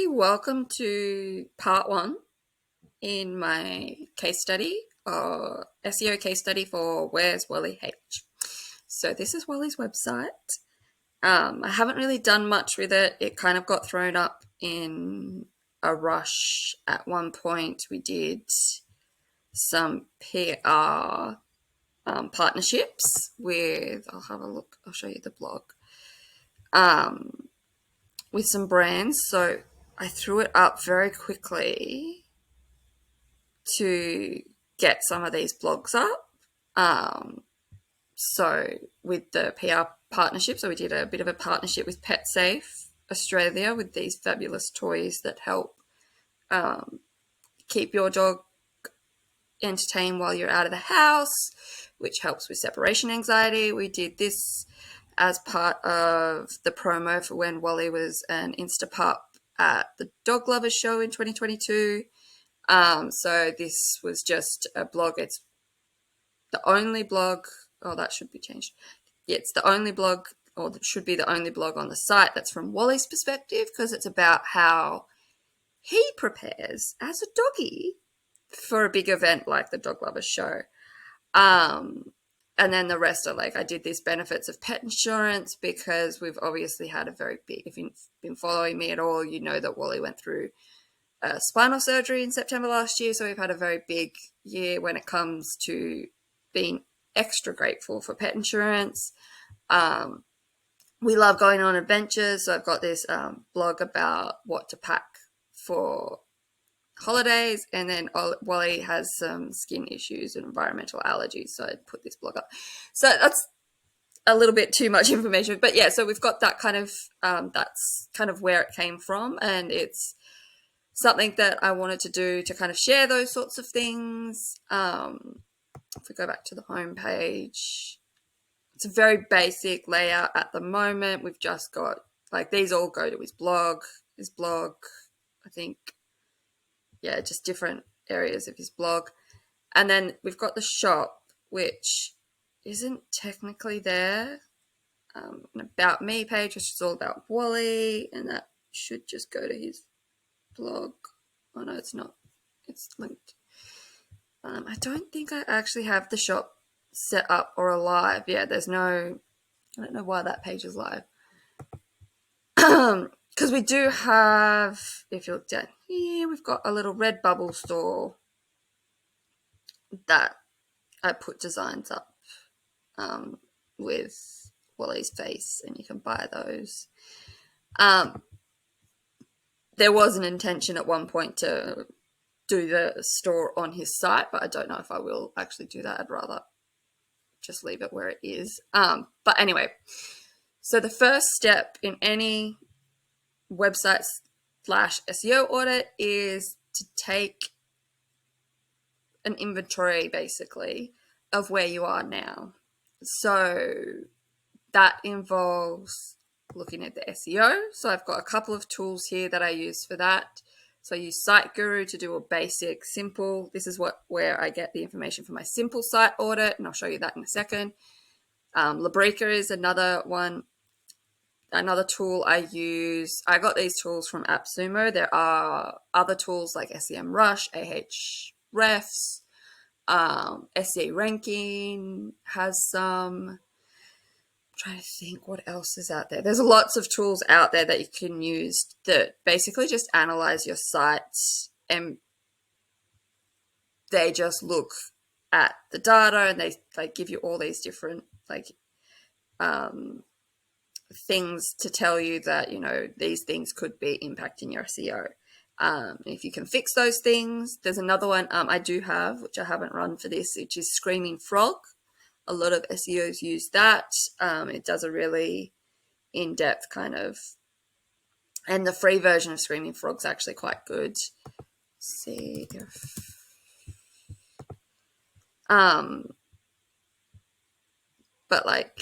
everybody. Welcome to part one in my case study, SEO case study for Where's Wally H. So this is Wally's website. I haven't really done much with it. It kind of got thrown up in a rush at one point. We did some PR partnerships with, I'll have a look, I'll show you the blog, with some brands. So I threw it up very quickly to get some of these blogs up. So with the PR partnership, so we did a bit of a partnership with Pet Safe Australia with these fabulous toys that help keep your dog entertained while you're out of the house, which helps with separation anxiety. We did this as part of the promo for when Wally was an Instapup at the Dog Lovers Show in 2022. So this was just a blog. It's the only blog. Oh, that should be changed. Yeah, it's the only blog, or it should be the only blog on the site that's from Wally's perspective, because it's about how he prepares as a doggy for a big event like the Dog Lovers Show. And then the rest are like, I did these benefits of pet insurance because we've obviously had a very big, if you've been following me at all, you know that Wally went through spinal surgery in September last year. So we've had a very big year when it comes to being extra grateful for pet insurance. We love going on adventures. So I've got this blog about what to pack for holidays, and then Wally has some skin issues and environmental allergies, so I put this blog up. So that's a little bit too much information, but yeah, so we've got that kind of that's kind of where it came from, and it's something that I wanted to do to kind of share those sorts of things. If we go back to the home page, it's a very basic layout at the moment. We've just got like these all go to his blog, I think. Yeah, just different areas of his blog. And then we've got the shop, which isn't technically there. An About Me page, which is all about Wally, and that should just go to his blog. Oh, no, it's not. It's linked. I don't think I actually have the shop set up or alive. Yeah, there's no... I don't know why that page is live. Because we do have, if you look down here, we've got a little Redbubble store that I put designs up with Wally's face, and you can buy those. There was an intention at one point to do the store on his site, but I don't know if I will actually do that. I'd rather just leave it where it is. But anyway, so the first step in any website / SEO audit is to take an inventory basically of where you are now. So that involves looking at the SEO. So I've got a couple of tools here that I use for that. So I use SiteGuru to do a basic, simple. This is where I get the information for my simple site audit, and I'll show you that in a second. Labrika is another one. Another tool I use, I got these tools from AppSumo. There are other tools like SEMRush, Ahrefs, SEO Ranking has some. I'm trying to think what else is out there. There's lots of tools out there that you can use that basically just analyze your site, and they just look at the data, and they give you all these different things to tell you that, you know, these things could be impacting your SEO. If you can fix those things, there's another one I do have, which I haven't run for this, which is Screaming Frog. A lot of SEOs use that. It does a really in-depth kind of, and the free version of Screaming Frog's actually quite good. Let's see if, but like,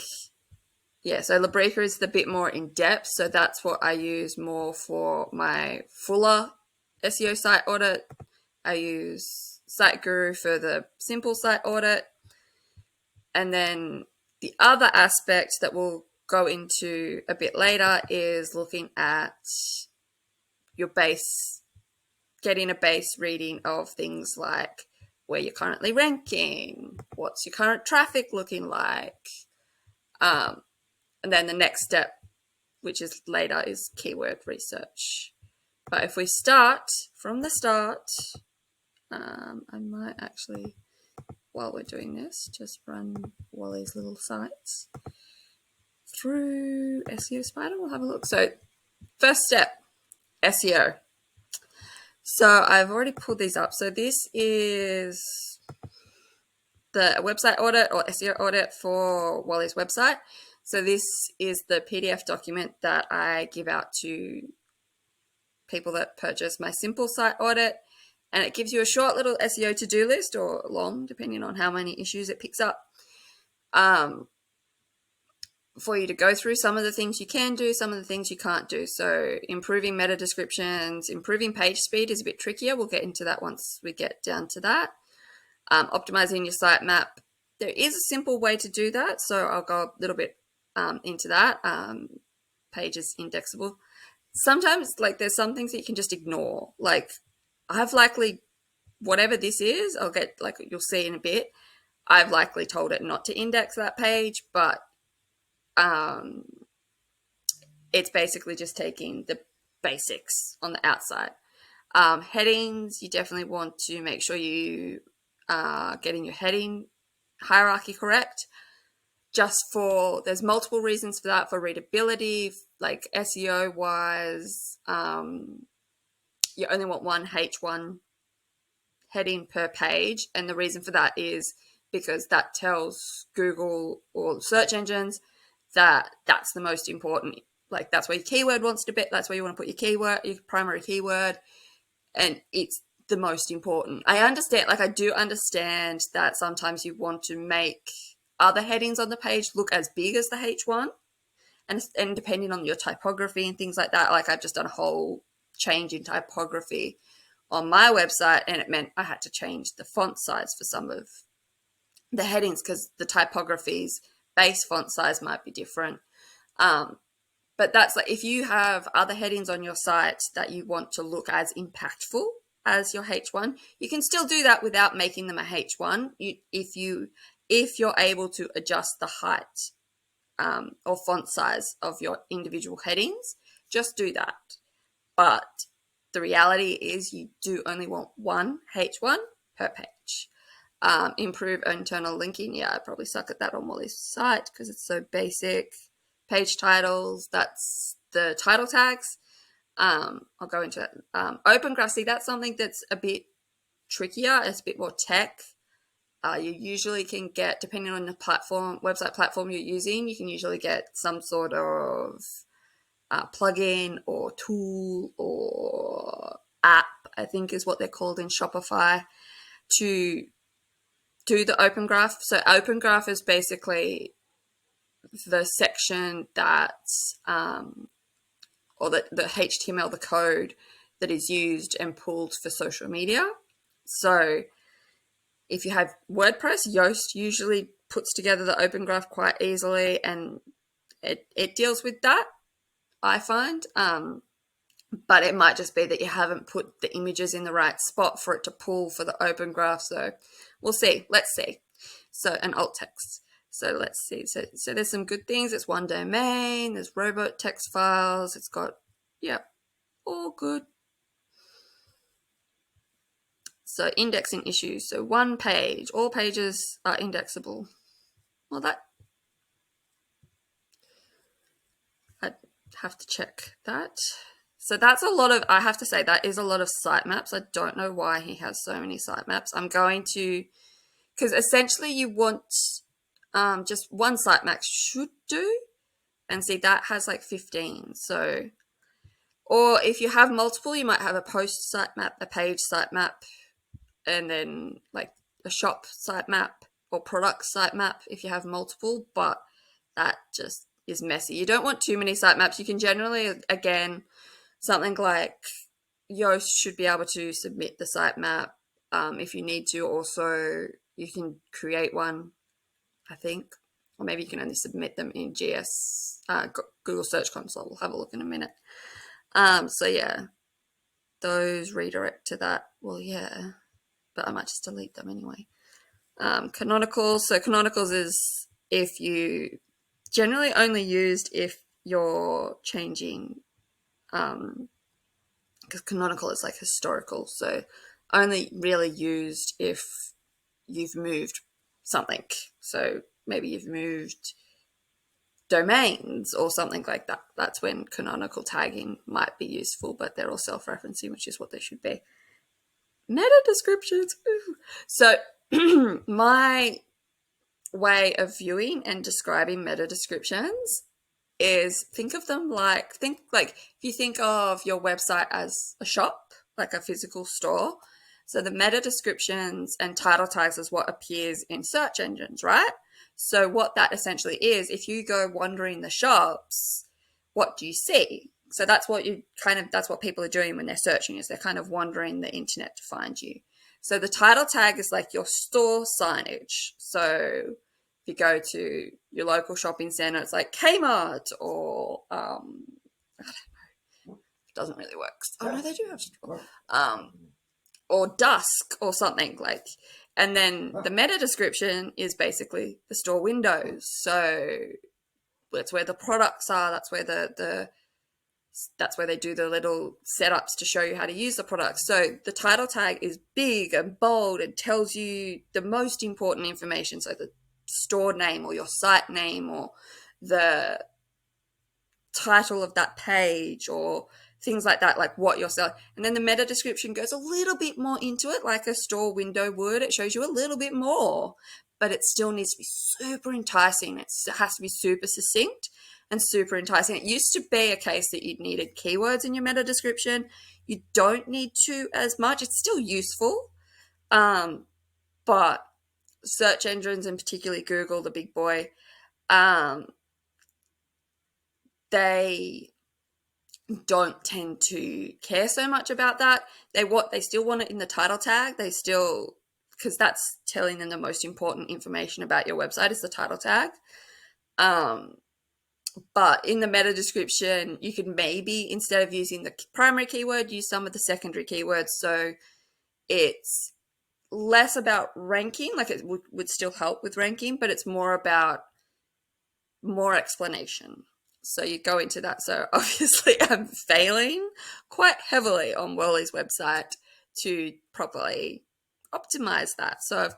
yeah, so Labrika is the bit more in depth. So that's what I use more for my fuller SEO site audit. I use SiteGuru for the simple site audit. And then the other aspect that we'll go into a bit later is looking at your base, getting a base reading of things like where you're currently ranking, what's your current traffic looking like, and then the next step, which is later, is keyword research. But if we start from the start, I might actually, while we're doing this, just run Wally's little sites through SEO Spider. We'll have a look. So first step, SEO. So I've already pulled these up. So this is the website audit or SEO audit for Wally's website. So this is the PDF document that I give out to people that purchase my simple site audit. And it gives you a short little SEO to-do list, or long, depending on how many issues it picks up, for you to go through some of the things you can do, some of the things you can't do. So improving meta descriptions, improving page speed is a bit trickier. We'll get into that once we get down to that. Optimizing your sitemap. There is a simple way to do that, so I'll go a little bit into that. Pages indexable. Sometimes, like, there's some things that you can just ignore. Like, I've likely, whatever this is, I'll get, like, you'll see in a bit, I've likely told it not to index that page, but it's basically just taking the basics on the outside. Headings, you definitely want to make sure you are getting your heading hierarchy correct. There's multiple reasons for that, for readability, like SEO wise. You only want one H1 heading per page, and the reason for that is because that tells Google or search engines that that's the most important. Like, that's where your keyword wants to be. That's where you want to put your keyword, your primary keyword, and it's the most important. I do understand that sometimes you want to make other headings on the page look as big as the H1, and depending on your typography and things like that, like I've just done a whole change in typography on my website, and it meant I had to change the font size for some of the headings because the typography's base font size might be different. But that's like, if you have other headings on your site that you want to look as impactful as your H1, you can still do that without making them a H1. If you're able to adjust the height or font size of your individual headings, just do that. But the reality is you do only want one H1 per page. Improve internal linking. Yeah, I probably suck at that on Wally's site because it's so basic. Page titles, that's the title tags. I'll go into that. Open graph, see, that's something that's a bit trickier. It's a bit more tech. You usually can get, depending on the website platform you're using, you can usually get some sort of plugin or tool or app, I think is what they're called in Shopify, to do the open graph. So open graph is basically the section that, or the HTML, the code that is used and pulled for social media. So if you have WordPress, Yoast usually puts together the open graph quite easily, and it deals with that, I find. But it might just be that you haven't put the images in the right spot for it to pull for the open graph. So we'll see. Let's see. So, and alt text. So let's see. So there's some good things. It's one domain. There's robot text files. It's got, yeah, all good. So indexing issues. So one page. All pages are indexable. Well, I'd have to check that. So that's a lot of, I have to say, that is a lot of sitemaps. I don't know why he has so many sitemaps. I'm going to, because essentially you want just one sitemap should do, and see, that has like 15. So, or if you have multiple, you might have a post sitemap, a page sitemap, and then like a shop sitemap or product sitemap if you have multiple, but that just is messy. You don't want too many sitemaps. You can generally, again, something like Yoast should be able to submit the sitemap. If you need to, also, you can create one, I think, or maybe you can only submit them in Google Search Console. We'll have a look in a minute. So yeah, those redirect to that. Well, yeah, but I might just delete them anyway. Canonicals. So canonicals is if you generally only used if you're changing, because canonical is like historical. So only really used if you've moved something. So maybe you've moved domains or something like that. That's when canonical tagging might be useful, but they're all self-referencing, which is what they should be. Meta descriptions. Ooh. So my way of viewing and describing meta descriptions is think of them like if you think of your website as a shop, like a physical store. So the meta descriptions and title tags is what appears in search engines, right? So what that essentially is, if you go wandering the shops, what do you see? So that's what people are doing when they're searching, is they're kind of wandering the internet to find you. So the title tag is like your store signage. So if you go to your local shopping center, it's like Kmart or I don't know, it doesn't really work. Oh no, they do have store. Or Dusk or something like. And then the meta description is basically the store windows. So that's where the products are. That's where that's where they do the little setups to show you how to use the products. So the title tag is big and bold and tells you the most important information. So the store name or your site name or the title of that page or things like that, like what you're selling. And then the meta description goes a little bit more into it, like a store window would. It shows you a little bit more, but it still needs to be super enticing. It has to be super succinct and super enticing. It used to be a case that you needed keywords in your meta description. You don't need to as much. It's still useful, but search engines, and particularly Google, the big boy, they don't tend to care so much about that. They still want it in the title tag. They still, because that's telling them the most important information about your website is the title tag. But in the meta description, you can maybe, instead of using the primary keyword, use some of the secondary keywords. So it's less about ranking, like it would still help with ranking, but it's more about more explanation. So you go into that. So obviously I'm failing quite heavily on Wally's website to properly optimize that. So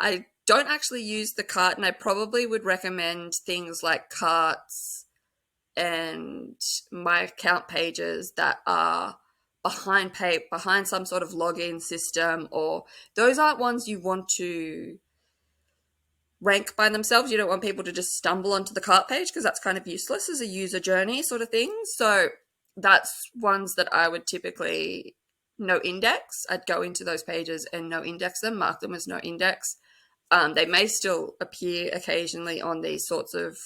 I don't actually use the cart, and I probably would recommend things like carts and my account pages that are behind some sort of login system, or those aren't ones you want to rank by themselves. You don't want people to just stumble onto the cart page because that's kind of useless as a user journey sort of thing. So that's ones that I would typically no index. I'd go into those pages and no index them, mark them as no index. They may still appear occasionally on these sorts of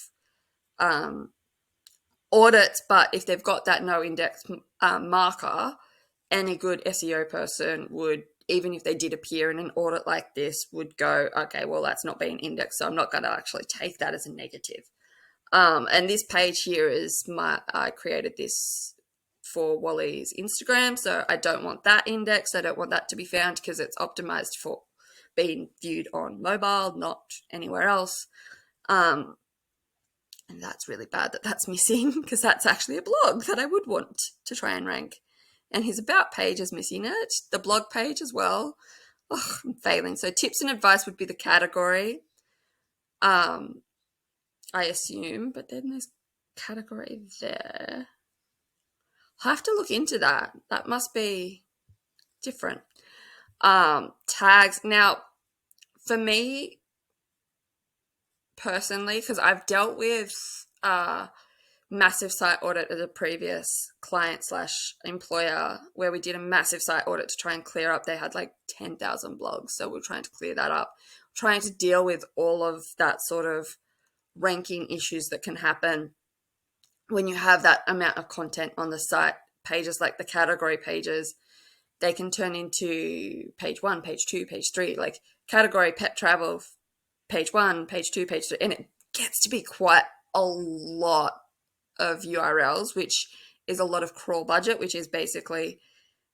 audits, but if they've got that no index marker, any good SEO person would, even if they did appear in an audit like this, would go, okay, well, that's not being indexed, so I'm not going to actually take that as a negative. And this page here is I created this for Wally's Instagram, so I don't want that indexed. I don't want that to be found because it's optimized for being viewed on mobile, not anywhere else. And that's really bad that that's missing because that's actually a blog that I would want to try and rank. And his about page is missing it, the blog page as well. Oh, I'm failing. So tips and advice would be the category, I assume, but then there's category there. I'll have to look into that. That must be different. Tags. Now, for me personally, because I've dealt with massive site audit at a previous client / employer where we did a massive site audit to try and clear up. They had like 10,000 blogs. So we're trying to clear that up, trying to deal with all of that sort of ranking issues that can happen when you have that amount of content on the site. Pages like the category pages, they can turn into page 1, page 2, page 3, like category pet travel, page 1, page 2, page 3, and it gets to be quite a lot of URLs, which is a lot of crawl budget, which is basically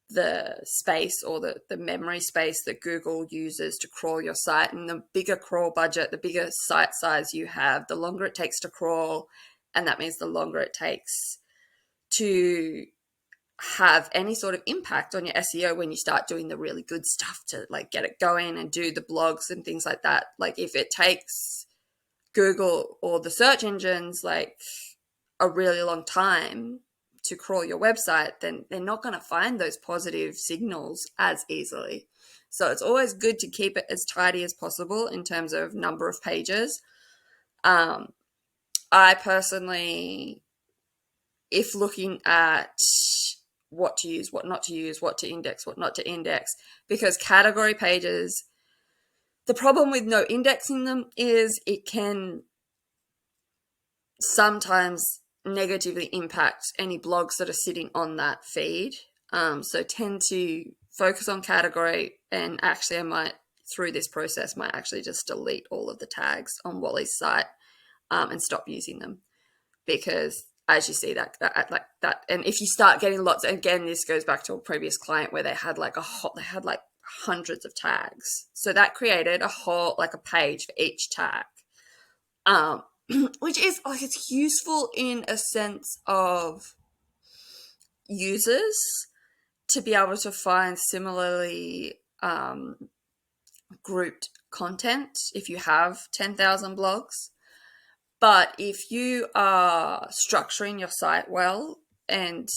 the space or the memory space that Google uses to crawl your site. And the bigger crawl budget, the bigger site size you have, the longer it takes to crawl. And that means the longer it takes to have any sort of impact on your SEO when you start doing the really good stuff to like get it going and do the blogs and things like that. Like if it takes Google or the search engines like a really long time to crawl your website, then they're not going to find those positive signals as easily. So it's always good to keep it as tidy as possible in terms of number of pages. I personally, if looking at what to use, what not to use, what to index, what not to index, because category pages, the problem with no indexing them is it can sometimes negatively impact any blogs that are sitting on that feed. So tend to focus on category, and actually I might, through this process, might actually just delete all of the tags on Wally's site and stop using them, because as you see that, and if you start getting lots, again, this goes back to a previous client where they had like hundreds of tags. So that created a whole, like a page for each tag, which is like, it's useful in a sense of users to be able to find similarly grouped content if you have 10,000 blogs. But if you are structuring your site well and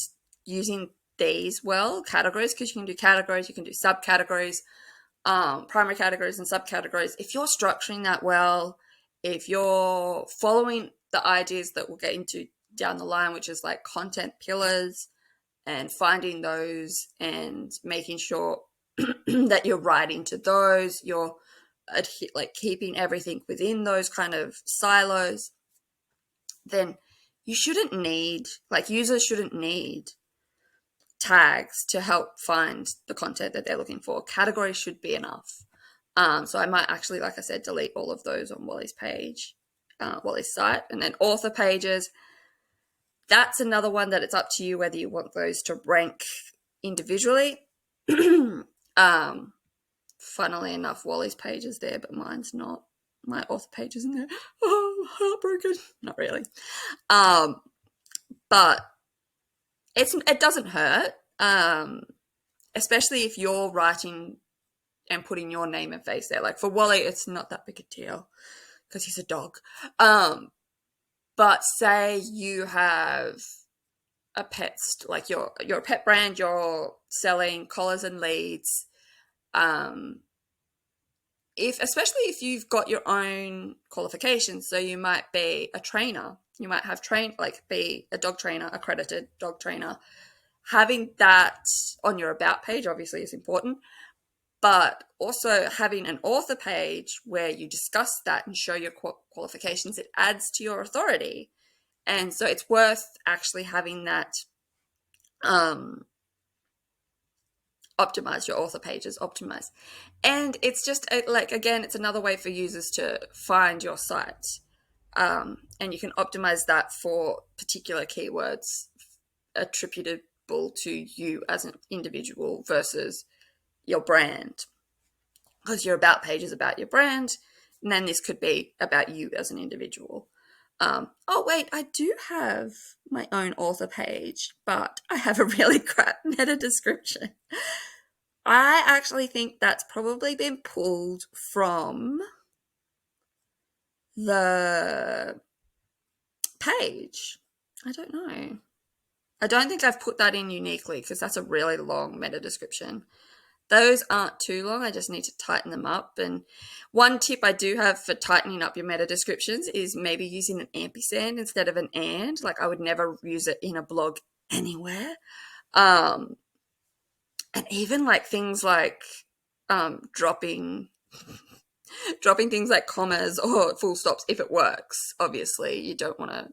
using these well, categories, because you can do categories, you can do subcategories, primary categories and subcategories. If you're structuring that well, if you're following the ideas that we'll get into down the line, which is like content pillars and finding those and making sure that you're writing to those, you're like keeping everything within those kind of silos, then you shouldn't need, like users shouldn't need tags to help find the content that they're looking for. Categories should be enough. So I might actually, like I said, delete all of those on Wally's page, Wally's site. And then author pages, that's another one that it's up to you whether you want those to rank individually. Funnily enough, Wally's page is there, but mine's not. My author page isn't there. Oh, heartbroken. Not really. But it doesn't hurt, especially if you're writing and putting your name and face there. Like for Wally, it's not that big a deal because he's a dog. But say you have a pet, like you're a pet brand, you're selling collars and leads. Especially if you've got your own qualifications, so you might be a trainer, you might have be a dog trainer, accredited dog trainer. Having that on your about page obviously is important, but also having an author page where you discuss that and show your qualifications, it adds to your authority. And so it's worth actually having that optimize, your author pages optimize. And it's just again, it's another way for users to find your site. And you can optimize that for particular keywords attributable to you as an individual versus your brand. Because your about page is about your brand, and then this could be about you as an individual. Oh wait, I do have my own author page, but I have a really crap meta description. I actually think that's probably been pulled from the page. I don't know. I don't think I've put that in uniquely because that's a really long meta description. Those aren't too long. I just need to tighten them up. And one tip I do have for tightening up your meta descriptions is maybe using an ampersand instead of an and. Like I would never use it in a blog anywhere. And even like things like dropping things like commas or full stops if it works. Obviously, you don't want to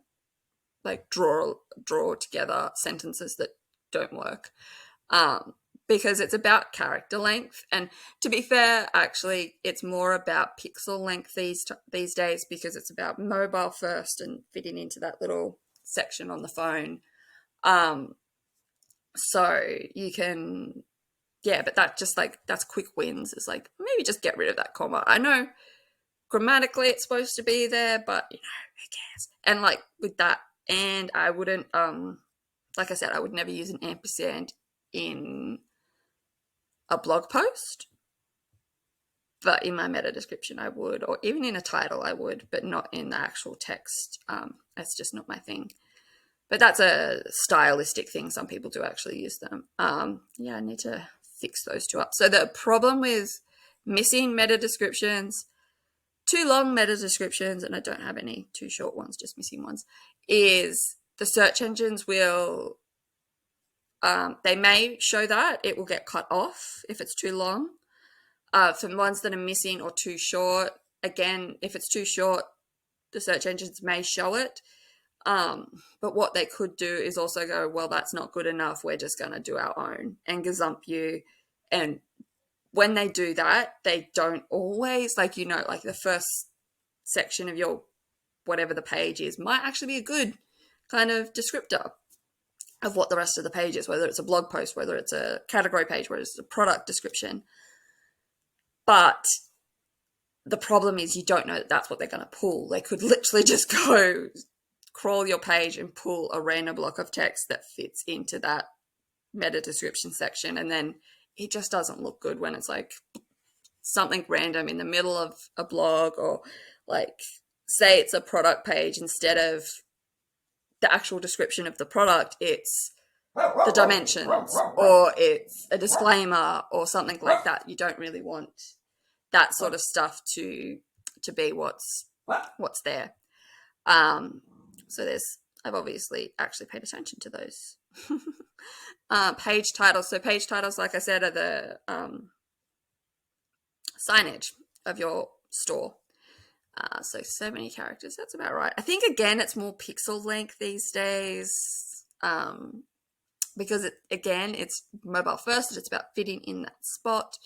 like draw together sentences that don't work. Because it's about character length. And to be fair, actually, it's more about pixel length these days because it's about mobile first and fitting into that little section on the phone. So you can yeah, but that just like, that's quick wins. It's like, maybe just get rid of that comma. I know grammatically it's supposed to be there, but who cares? And like with that, and I wouldn't, like I said, I would never use an ampersand in a blog post, but in my meta description I would, or even in a title I would, but not in the actual text. That's just not my thing. But that's a stylistic thing. Some people do actually use them. Yeah, I need to fix those two up. So the problem with missing meta descriptions, too long meta descriptions, and I don't have any too short ones, just missing ones, is the search engines will, they may show that it will get cut off if it's too long. For ones that are missing or too short, again, if it's too short, the search engines may show it. But what they could do is also go, well, that's not good enough. We're just going to do our own and gazump you. And when they do that, they don't always, like, like the first section of your whatever the page is might actually be a good kind of descriptor of what the rest of the page is, whether it's a blog post, whether it's a category page, whether it's a product description. But the problem is you don't know that that's what they're going to pull. They could literally just go crawl your page and pull a random block of text that fits into that meta description section, and then it just doesn't look good when it's like something random in the middle of a blog, or like say it's a product page, instead of the actual description of the product, it's the dimensions or it's a disclaimer or something like that. You don't really want that sort of stuff to be what's there. So I've obviously actually paid attention to those. Page titles. So page titles, like I said, are the signage of your store. So many characters. That's about right. I think, again, it's more pixel length these days, because it's mobile first. And it's about fitting in that spot.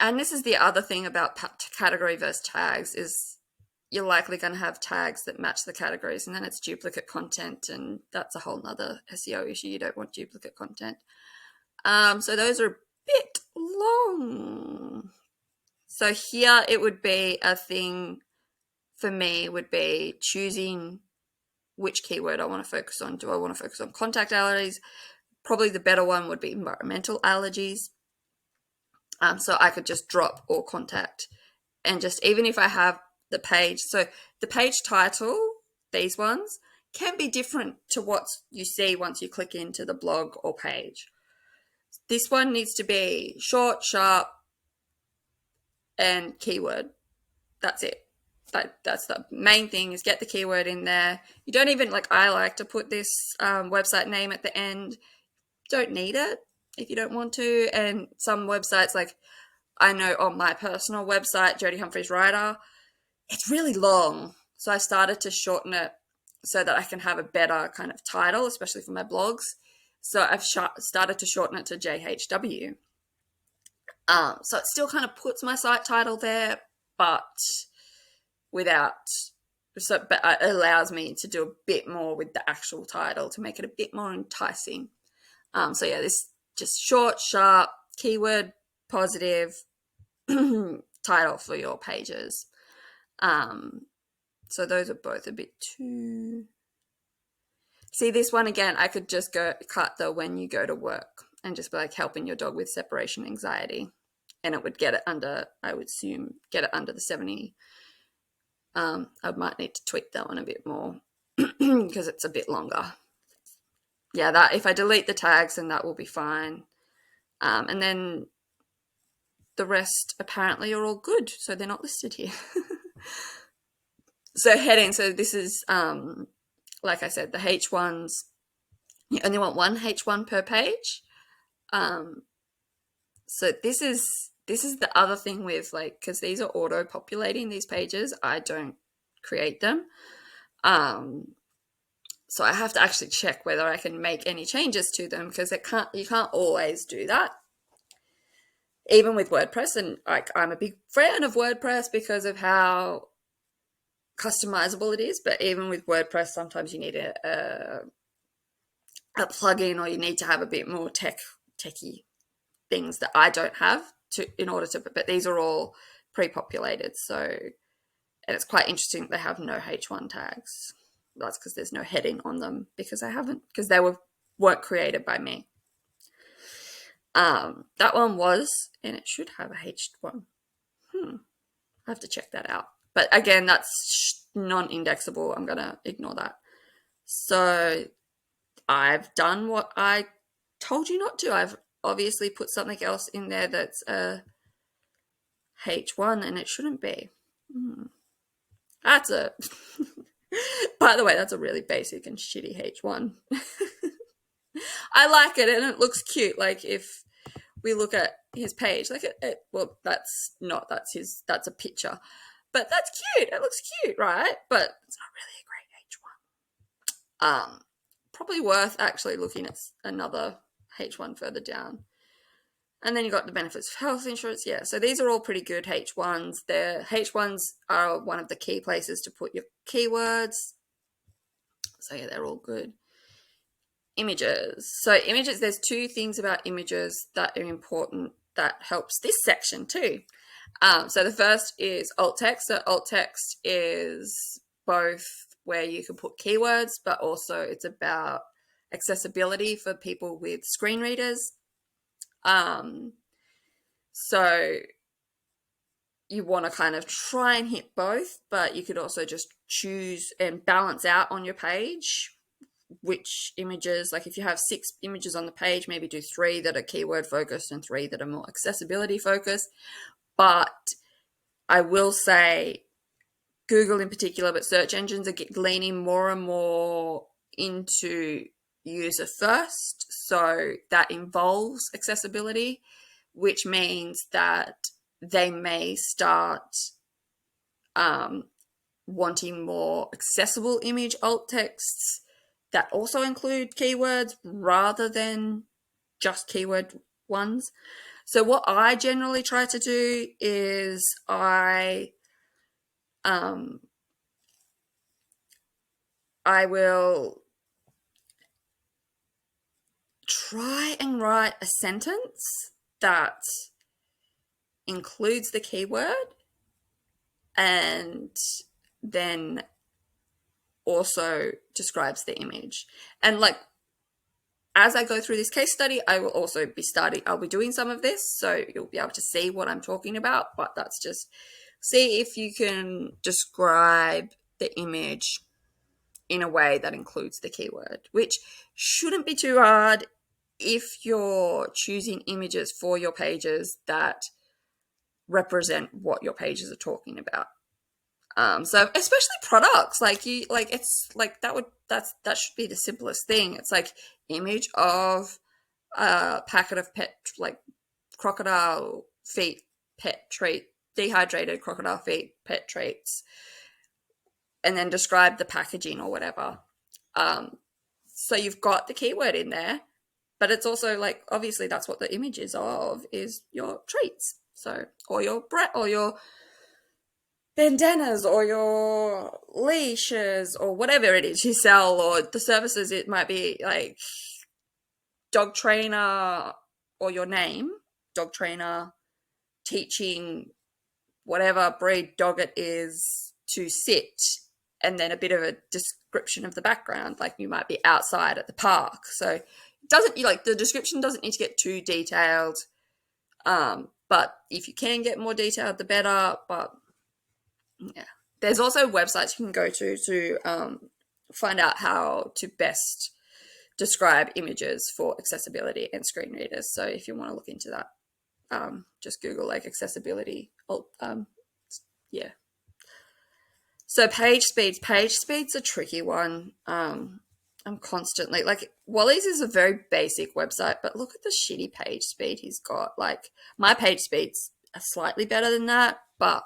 And this is the other thing about category versus tags, is you're likely going to have tags that match the categories, and then it's duplicate content, and that's a whole nother SEO issue. You don't want duplicate content. So those are a bit long. So here it would be a thing for me, would be choosing which keyword I want to focus on. Do I want to focus on contact allergies? Probably the better one would be environmental allergies. So I could just drop or contact, and just, even if I have the page, so the page title, these ones can be different to what you see once you click into the blog or page. This one needs to be short, sharp, and keyword. That's it. That's the main thing, is get the keyword in there. You don't even, like, I like to put this website name at the end. Don't need it if you don't want to. And some websites, like I know on my personal website, Jodie Humphries Writer, it's really long. So I started to shorten it so that I can have a better kind of title, especially for my blogs. So I've started to shorten it to JHW. So it still kind of puts my site title there, but but it allows me to do a bit more with the actual title to make it a bit more enticing. So yeah, this just short, sharp, keyword positive title for your pages. So those are both a bit too. See, this one again, I could just cut the when you go to work and just be like, helping your dog with separation anxiety, and it would get it under, I would assume, get it under the 70. I might need to tweak that one a bit more because it's a bit longer. Yeah, that if I delete the tags, then that will be fine. And then the rest apparently are all good, so they're not listed here. So heading, so this is, like I said, the H1s, you only want one H1 per page. So this is the other thing with, like, because these are auto-populating, these pages, I don't create them. So I have to actually check whether I can make any changes to them, because you can't always do that. Even with WordPress, and like, I'm a big fan of WordPress because of how customizable it is, but even with WordPress, sometimes you need a a plugin, or you need to have a bit more techie things that I don't have in order to, but these are all pre-populated. So, and it's quite interesting that they have no H1 tags. That's because there's no heading on them, because they weren't created by me. That one was, and it should have a H1. I have to check that out. But again, that's non-indexable. I'm going to ignore that. So I've done what I told you not to. I've obviously put something else in there that's a H1, and it shouldn't be. That's a... By the way, that's a really basic and shitty H1. I like it, and it looks cute. Like, if we look at his page, like well, that's a picture, but that's cute. It looks cute, right? But it's not really a great H1. Probably worth actually looking at another H1 further down. And then you got the benefits of health insurance. Yeah, so these are all pretty good H1s. H1s are one of the key places to put your keywords. So yeah, they're all good. Images. So images, there's two things about images that are important that helps this section too. So the first is alt text. So alt text is both where you can put keywords, but also it's about accessibility for people with screen readers. So you want to kind of try and hit both, but you could also just choose and balance out on your page which images, like if you have 6 images on the page, maybe do 3 that are keyword focused and 3 that are more accessibility focused. But I will say Google in particular, but search engines are leaning more and more into user first. So that involves accessibility, which means that they may start wanting more accessible image alt texts that also include keywords rather than just keyword ones. So what I generally try to do is I will try and write a sentence that includes the keyword and then also describes the image. And like, as I go through this case study, I will also I'll be doing some of this, so you'll be able to see what I'm talking about, but that's just, see if you can describe the image in a way that includes the keyword, which shouldn't be too hard if you're choosing images for your pages that represent what your pages are talking about. So especially products, that should be the simplest thing. It's like image of a packet of pet, like crocodile feet pet treat, dehydrated crocodile feet pet treats, and then describe the packaging or whatever. So you've got the keyword in there, but it's also like, obviously that's what the image is of, is your treats. So, or your bandanas or your leashes or whatever it is you sell, or the services. It might be like dog trainer, or your name, dog trainer, teaching whatever breed dog it is to sit, and then a bit of a description of the background, like you might be outside at the park. So it doesn't, the description doesn't need to get too detailed, but if you can get more detailed, the better. But yeah, there's also websites you can go to find out how to best describe images for accessibility and screen readers. So if you want to look into that, just Google like accessibility. Yeah. So page speeds. Page speed's a tricky one. I'm constantly, like, Wally's is a very basic website, but look at the shitty page speed he's got. Like, my page speed's slightly better than that, but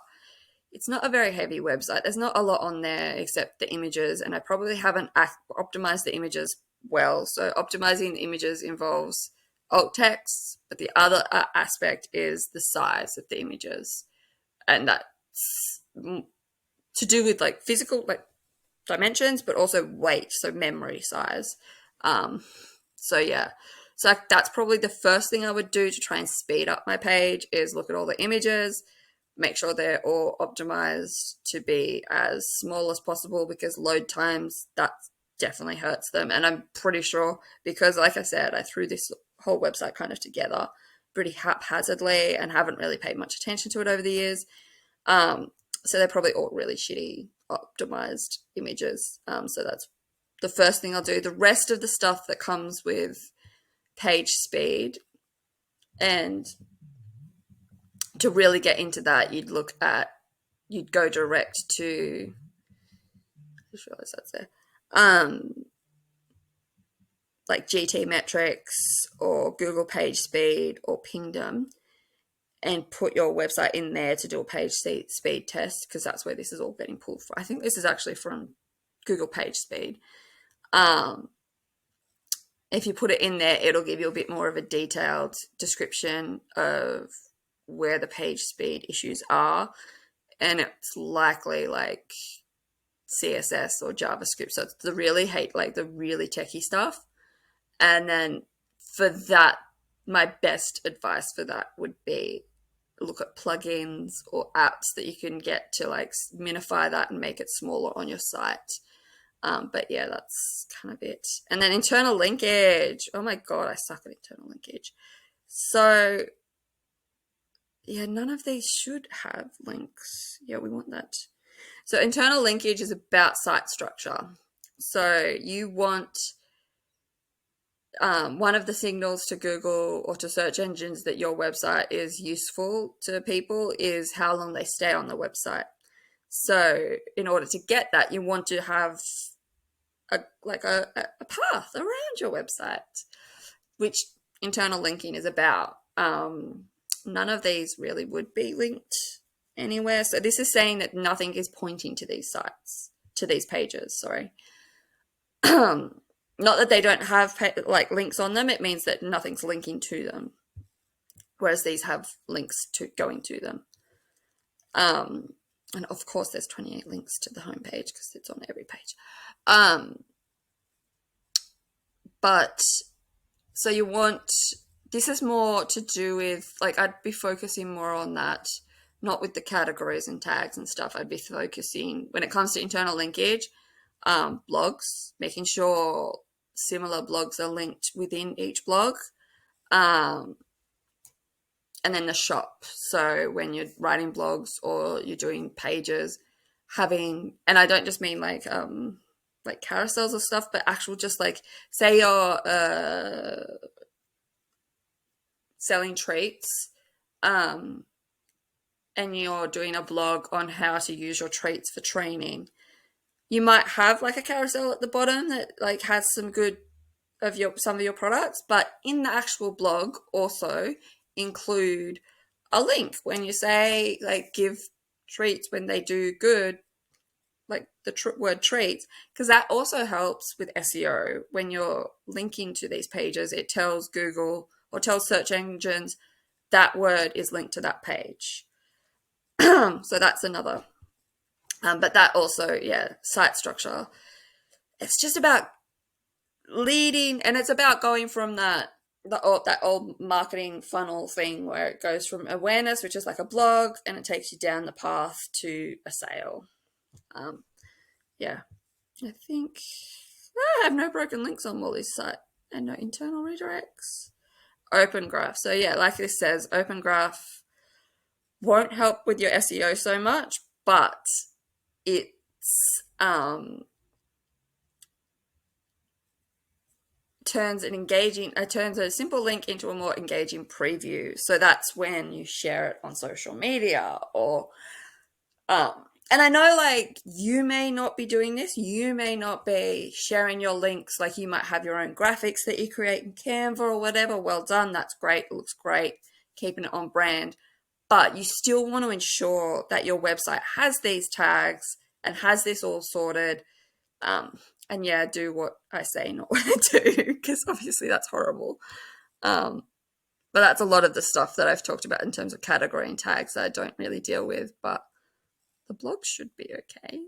it's not a very heavy website. There's not a lot on there except the images, and I probably haven't optimized the images well. So optimizing the images involves alt text, but the other aspect is the size of the images, and that's to do with like physical, like dimensions, but also weight, so memory size. So yeah, so that's probably the first thing I would do to try and speed up my page is look at all the images, make sure they're all optimized to be as small as possible, because load times, that definitely hurts them. And I'm pretty sure, because like I said, I threw this whole website kind of together pretty haphazardly and haven't really paid much attention to it over the years. So they're probably all really shitty optimized images. So that's the first thing I'll do. The rest of the stuff that comes with page speed, and to really get into that, you'd go direct to, I just realized that's there, like GT metrics or Google page speed or Pingdom, and put your website in there to do a page speed test, because that's where this is all getting pulled from. I think this is actually from Google page speed. If you put it in there, it'll give you a bit more of a detailed description of where the page speed issues are, and it's likely like CSS or JavaScript. So it's the really techie stuff. And then for that, my best advice for that would be look at plugins or apps that you can get to like minify that and make it smaller on your site. But yeah, that's kind of it. And then internal linkage. Oh my God, I suck at internal linkage. So yeah, none of these should have links. Yeah, we want that. So internal linkage is about site structure. So you want one of the signals to Google or to search engines that your website is useful to people is how long they stay on the website. So in order to get that, you want to have a path around your website, which internal linking is about. None of these really would be linked anywhere. So this is saying that nothing is pointing to these sites, to these pages, sorry. Not that they don't have links on them, it means that nothing's linking to them, whereas these have links to going to them. And of course there's 28 links to the homepage because it's on every page. But so you want, this is more to do with, like, I'd be focusing more on that, not with the categories and tags and stuff. I'd be focusing, when it comes to internal linkage, blogs, making sure similar blogs are linked within each blog. And then the shop. So when you're writing blogs or you're doing pages, having, and I don't just mean like carousels or stuff, but actual, just like, say you're selling treats, and you're doing a blog on how to use your treats for training. You might have like a carousel at the bottom that like has some good of some of your products, but in the actual blog also include a link when you say like give treats when they do good, like the word treats, because that also helps with SEO. When you're linking to these pages, it tells Google or tells search engines that word is linked to that page. So that's another. But that also, yeah, site structure. It's just about leading, and it's about going from that old marketing funnel thing where it goes from awareness, which is like a blog, and it takes you down the path to a sale. Yeah, I think I have no broken links on Wally's site and no internal redirects. Open Graph. So yeah, like this says, Open Graph won't help with your SEO so much, but it's turns a simple link into a more engaging preview. So that's when you share it on social media or and I know, like, you may not be doing this. You may not be sharing your links. Like, you might have your own graphics that you create in Canva or whatever. Well done. That's great. It looks great. Keeping it on brand. But you still want to ensure that your website has these tags and has this all sorted. And yeah, do what I say, not what I do, because obviously that's horrible. But that's a lot of the stuff that I've talked about in terms of category and tags that I don't really deal with, but the blog should be okay.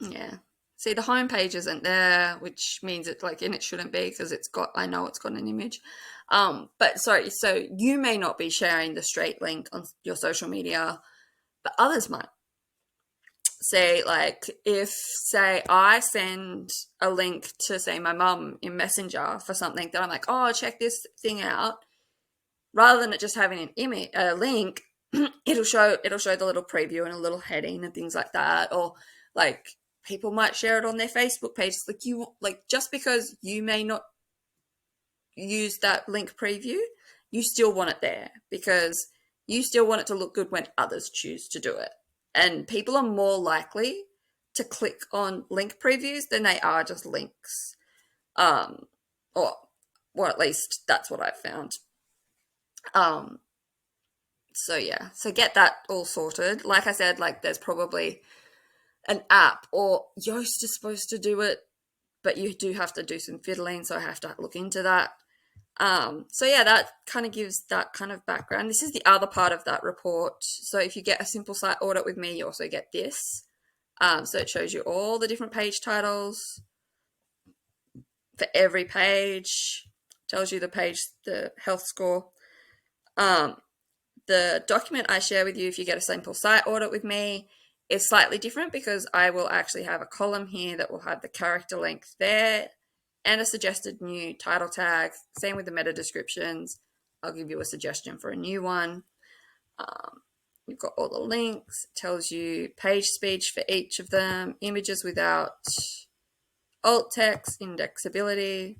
Yeah. See, the home page isn't there, which means it's like, and it shouldn't be because I know it's got an image. But sorry, so you may not be sharing the straight link on your social media, but others might. Say, like, say I send a link to, say, my mum in Messenger for something that I'm like, oh, check this thing out, rather than it just having an image, a link, it'll show the little preview and a little heading and things like that. Or like people might share it on their Facebook page. Like just because you may not use that link preview, you still want it there because you still want it to look good when others choose to do it. And people are more likely to click on link previews than they are just links. Or at least that's what I've found. So yeah, so get that all sorted. Like I said, like there's probably an app, or Yoast is supposed to do it, but you do have to do some fiddling, so I have to look into that. So yeah, that kind of gives that kind of background. This is the other part of that report. So if you get a simple site audit with me, you also get this. So it shows you all the different page titles for every page, tells you the health score. The document I share with you, if you get a simple site audit with me, is slightly different because I will actually have a column here that will have the character length there and a suggested new title tag. Same with the meta descriptions. I'll give you a suggestion for a new one. You've got all the links. It tells you page speed for each of them, images without alt text, indexability.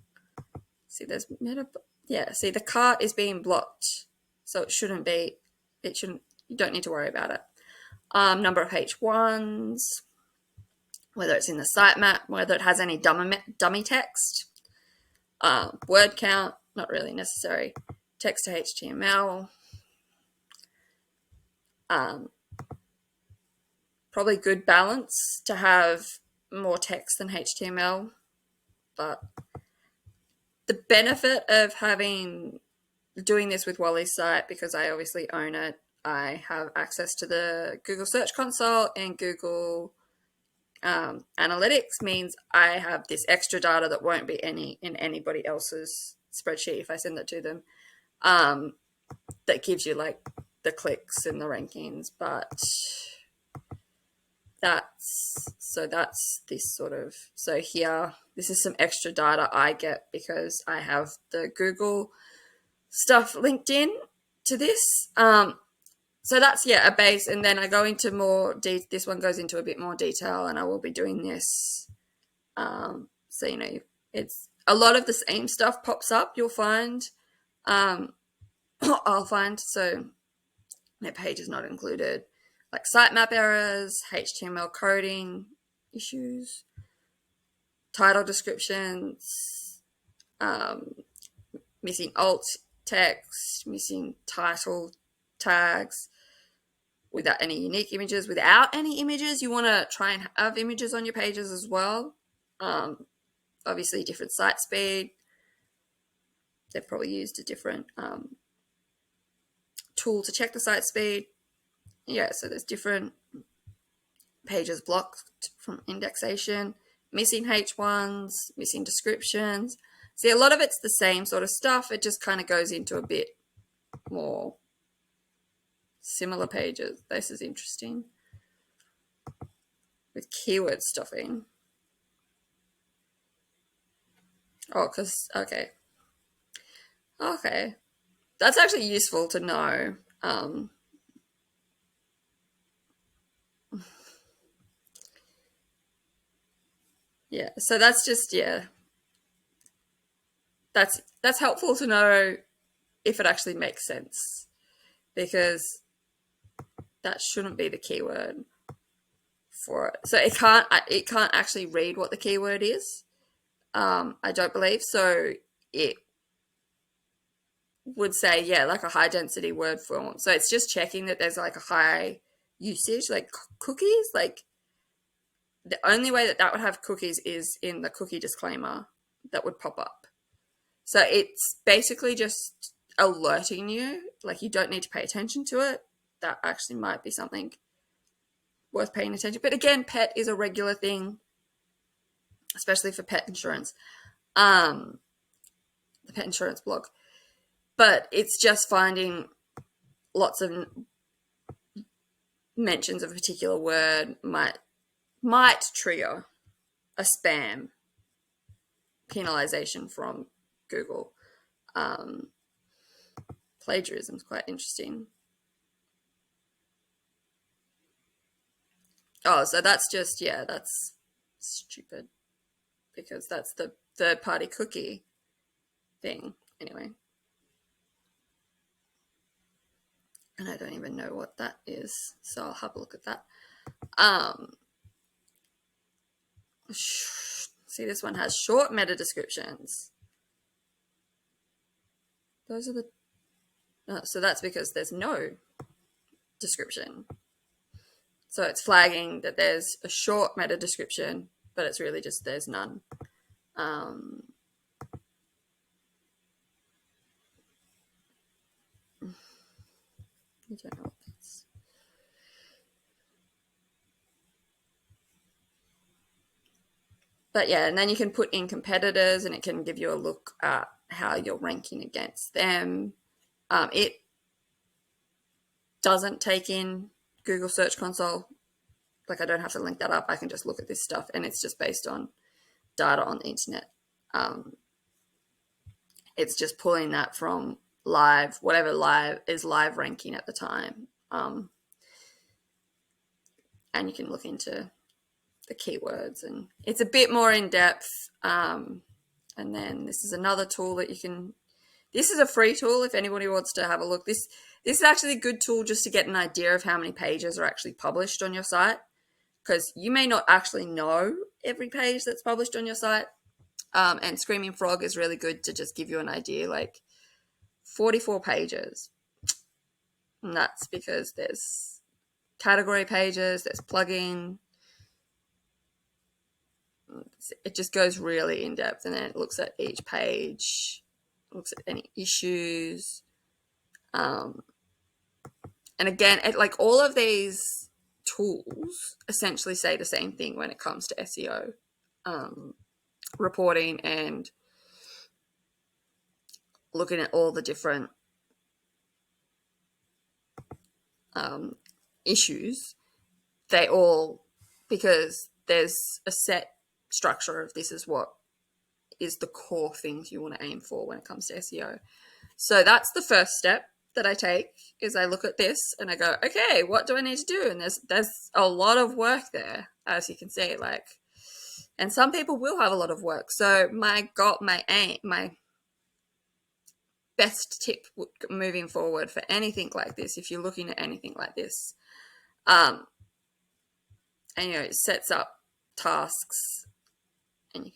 See, there's see, the cart is being blocked. So it shouldn't, you don't need to worry about it. Number of H1s, whether it's in the sitemap, whether it has any dummy text. Word count, not really necessary. Text to HTML. Probably good balance to have more text than HTML, but the benefit of doing this with Wally's site, because I obviously own it, I have access to the Google Search Console and Google Analytics, means I have this extra data that won't be in anybody else's spreadsheet if I send it to them. That gives you like the clicks and the rankings, but that's this sort of, so here, this is some extra data I get because I have the Google stuff linked in to this. So that's, a base, and then I go into more this one goes into a bit more detail, and I will be doing this. So, it's a lot of the same stuff pops up, you'll find. I'll find, so my page is not included. Like sitemap errors, HTML coding issues, title descriptions, missing alt text, missing title tags, without any unique images. Without any images, you want to try and have images on your pages as well. Obviously, different site speed. They've probably used a different tool to check the site speed. So there's different pages blocked from indexation, missing H1s, missing descriptions. See, a lot of it's the same sort of stuff. It just kind of goes into a bit more similar pages. This is interesting. With keyword stuffing. Oh, because, okay. That's actually useful to know. So that's just, that's helpful to know if it actually makes sense, because that shouldn't be the keyword for it. So it can't actually read what the keyword is. I don't believe so. It would say, like a high density word form. So it's just checking that there's like a high usage, like cookies. Like the only way that would have cookies is in the cookie disclaimer that would pop up. So it's basically just alerting you, like you don't need to pay attention to it. That actually might be something worth paying attention. But again, pet is a regular thing. especially for pet insurance, the pet insurance blog. But it's just finding lots of mentions of a particular word might trigger a spam penalization from Google. Plagiarism is quite interesting. Oh, so that's just, yeah, that's stupid because that's the third-party cookie thing. Anyway. And I don't even know what that is, so I'll have a look at that. See, this one has short meta descriptions. Those are the... so that's because there's no description. So it's flagging that there's a short meta description, but it's really just there's none. I don't know what that's... But yeah, and then you can put in competitors and it can give you a look at how you're ranking against them. It doesn't take in Google Search Console. Like, I don't have to link that up. I can just look at this stuff, and it's just based on data on the internet. It's just pulling that from live, whatever live is live ranking at the time. And you can look into the keywords, and it's a bit more in depth. And then this is another tool that you can... This is a free tool if anybody wants to have a look. This is actually a good tool just to get an idea of how many pages are actually published on your site, because you may not actually know every page that's published on your site. And Screaming Frog is really good to just give you an idea, like 44 pages. And that's because there's category pages, there's plugin. It just goes really in depth, and then it looks at each page, looks at any issues. And again, like all of these tools essentially say the same thing when it comes to SEO reporting and looking at all the different issues. They all, because there's a set structure of this is what is the core things you want to aim for when it comes to SEO. So that's the first step that I take, is I look at this and I go, okay, what do I need to do? And there's a lot of work there, as you can see, like, and some people will have a lot of work. So my best tip moving forward for anything like this, if you're looking at anything like this, and it sets up tasks, and I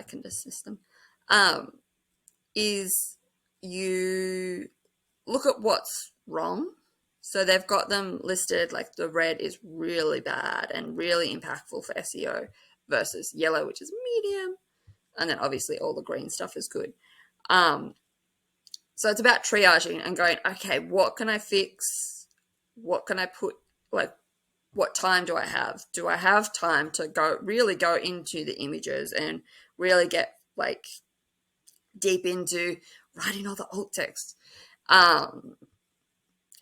can dismiss them, is you look at what's wrong. So they've got them listed, like the red is really bad and really impactful for SEO versus yellow, which is medium, and then obviously all the green stuff is good. So it's about triaging and going, okay, what can I fix? What can I put, like, what time do I have? Do I have time to really go into the images and really get like deep into writing all the alt text? And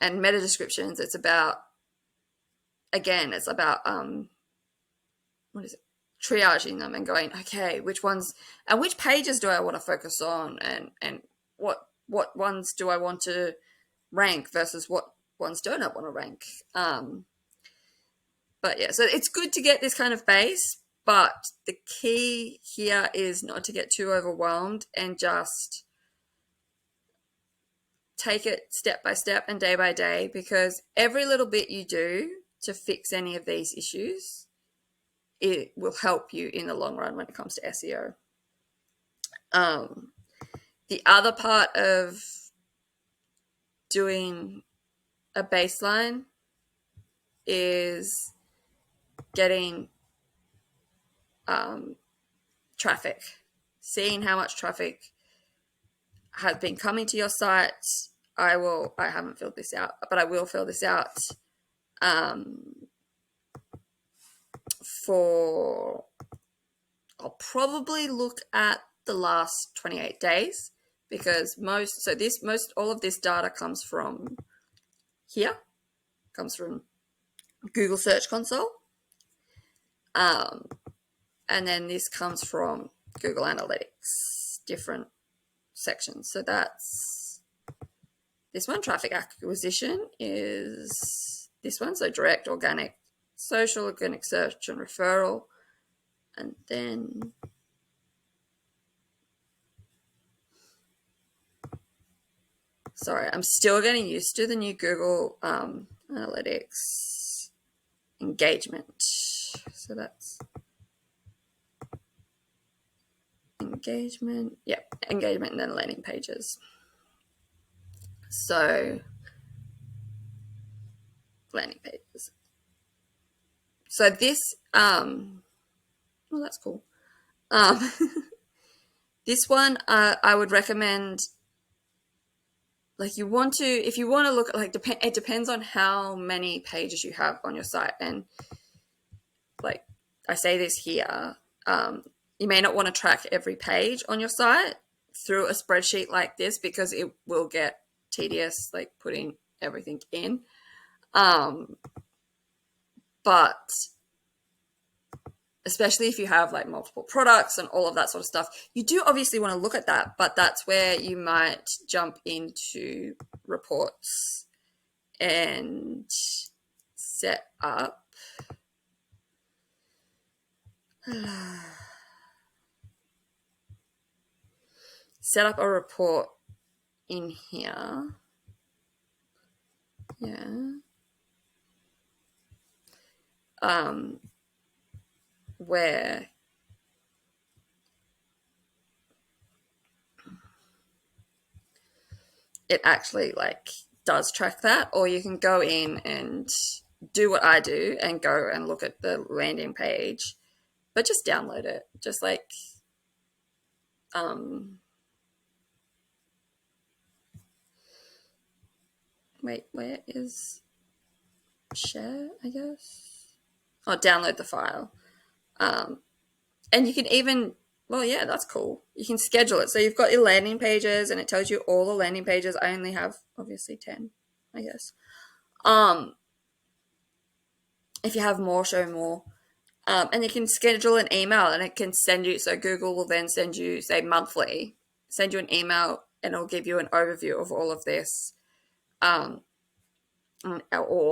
meta descriptions, it's about what is it? Triaging them and going, okay, which ones and which pages do I want to focus on, and what ones do I want to rank versus what ones don't I want to rank. But yeah, so it's good to get this kind of base, but the key here is not to get too overwhelmed and just take it step by step and day by day, because every little bit you do to fix any of these issues, it will help you in the long run when it comes to SEO. The other part of doing a baseline is getting traffic, seeing how much traffic has been coming to your site. I haven't filled this out, but I will fill this out for I'll probably look at the last 28 days because all of this data comes from here, comes from Google Search Console. And then this comes from Google Analytics, different sections. So that's this one. Traffic acquisition is this one. So direct, organic, social, organic search, and referral. And then sorry, I'm still getting used to the new Google Analytics engagement. So that's engagement. Yep, engagement and then landing pages. So landing pages. So this, well, that's cool. This one, I would recommend. Like if you want to look at it depends on how many pages you have on your site, and like I say this here, you may not want to track every page on your site through a spreadsheet like this because it will get tedious, like putting everything in. But especially if you have like multiple products and all of that sort of stuff, you do obviously want to look at that, but that's where you might jump into reports and set up a report in here. Yeah. Where it actually like does track that, or you can go in and do what I do and go and look at the landing page, but just download it. Just like wait, where is share, I guess? Oh, download the file. And you can even, well, yeah, that's cool. You can schedule it. So you've got your landing pages and it tells you all the landing pages. I only have obviously 10, I guess. If you have more, show more. And you can schedule an email and it can send you, so Google will then send you, say monthly, send you an email and it'll give you an overview of all of this, or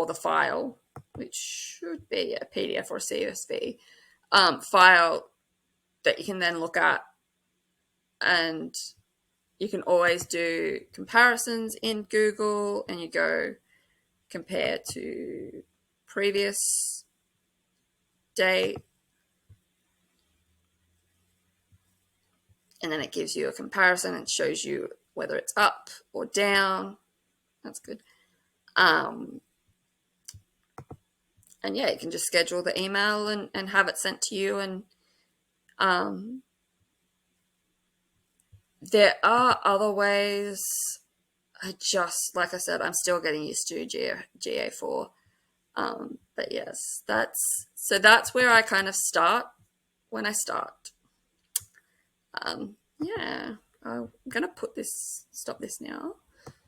the file, which should be a PDF or a CSV file that you can then look at, and you can always do comparisons in Google, and you go compare to previous date, and then it gives you a comparison and shows you whether it's up or down. That's good. And yeah, you can just schedule the email and have it sent to you. And there are other ways. Like I said, I'm still getting used to GA4. But yes, that's where I kind of start when I start. Yeah, I'm gonna stop this now.